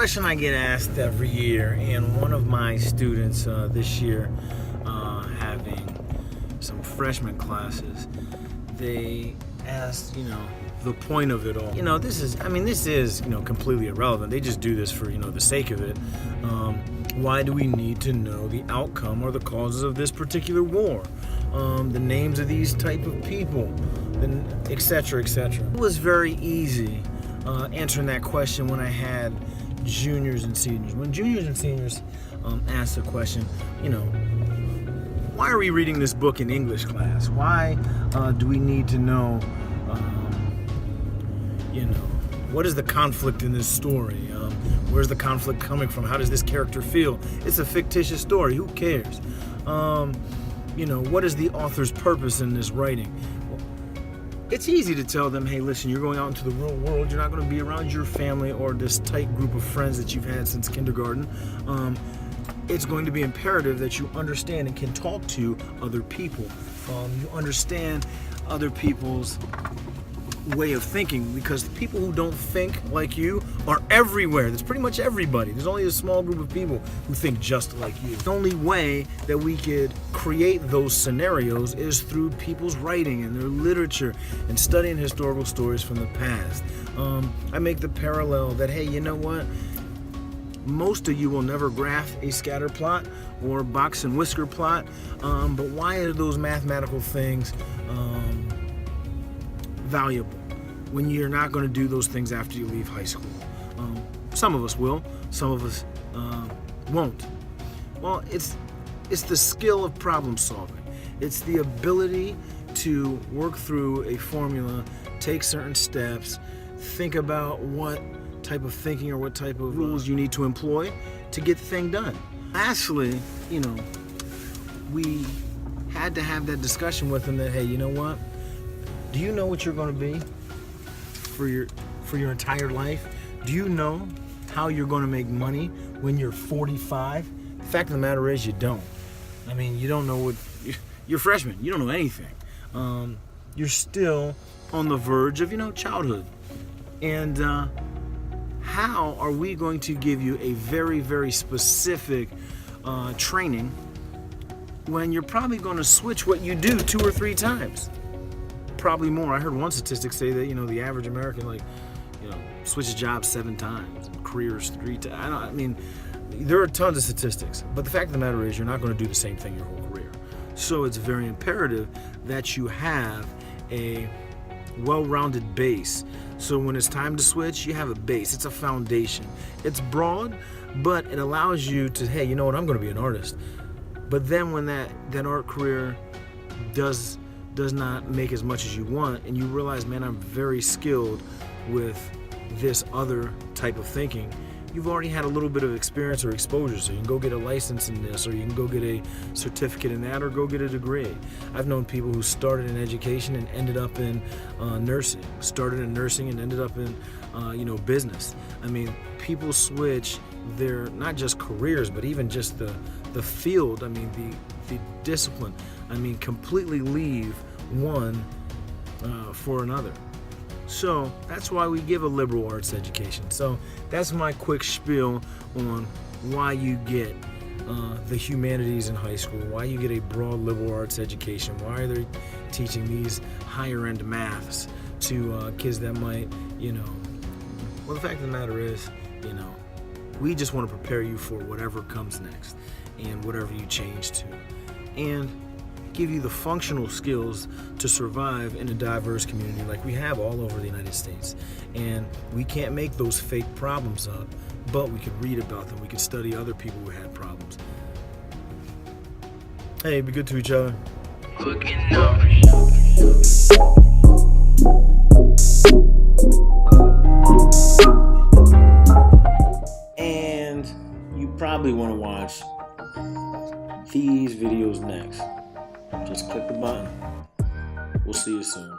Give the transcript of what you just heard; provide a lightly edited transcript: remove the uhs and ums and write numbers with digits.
question I get asked every year, and one of my students this year, having some freshman classes, they asked, the point of it all. This is completely irrelevant. They just do this for, the sake of it. Why do we need to know the outcome or the causes of this particular war? The names of these type of people, etc., etc. It was very easy answering that question when I had juniors and seniors. When juniors and seniors asked the question, why are we reading this book in English class? Why do we need to know, what is the conflict in this story? Where's the conflict coming from? How does this character feel? It's a fictitious story. Who cares? What is the author's purpose in this writing? It's easy to tell them, hey, listen, you're going out into the real world. You're not going to be around your family or this tight group of friends that you've had since kindergarten. It's going to be imperative that you understand and can talk to other people. You understand other people's way of thinking, because the people who don't think like you are everywhere. That's pretty much everybody. There's only a small group of people who think just like you. The only way that we could create those scenarios is through people's writing and their literature and studying historical stories from the past. I make the parallel that, hey, you know what? Most of you will never graph a scatter plot or box and whisker plot, but why are those mathematical things valuable when you're not going to do those things after you leave high school? Some of us will, some of us won't. Well, it's the skill of problem solving. It's the ability to work through a formula, take certain steps, think about what type of thinking or what type of rules you need to employ to get the thing done. Lastly, we had to have that discussion with them that, hey, you know what? Do you know what you're going to be for your entire life? Do you know how you're going to make money when you're 45? The fact of the matter is you don't. You don't know what... You're a freshman. You don't know anything. You're still on the verge of, childhood. And how are we going to give you a very, very specific training when you're probably going to switch what you do 2 or 3 times? Probably more. I heard one statistic say that the average American switches jobs 7 times, careers 3 times. There are tons of statistics, but the fact of the matter is you're not going to do the same thing your whole career. So it's very imperative that you have a well-rounded base. So when it's time to switch, you have a base. It's a foundation. It's broad, but it allows you to, hey, you know what? I'm going to be an artist. But then when that art career does not make as much as you want, and you realize, man, I'm very skilled with this other type of thinking, you've already had a little bit of experience or exposure, so you can go get a license in this, or you can go get a certificate in that, or go get a degree. I've known people who started in education and ended up in nursing, started in nursing and ended up in business. People switch their, not just careers, but even just the field, the discipline. Completely leave one for another. So that's why we give a liberal arts education. So that's my quick spiel on why you get the humanities in high school, why you get a broad liberal arts education, why are they teaching these higher end maths to kids that might, well, the fact of the matter is, we just want to prepare you for whatever comes next and whatever you change to, and give you the functional skills to survive in a diverse community like we have all over the United States. And we can't make those fake problems up, but we could read about them. We could study other people who had problems. Hey, be good to each other. And you probably want to watch these videos next. Just click the button. We'll see you soon.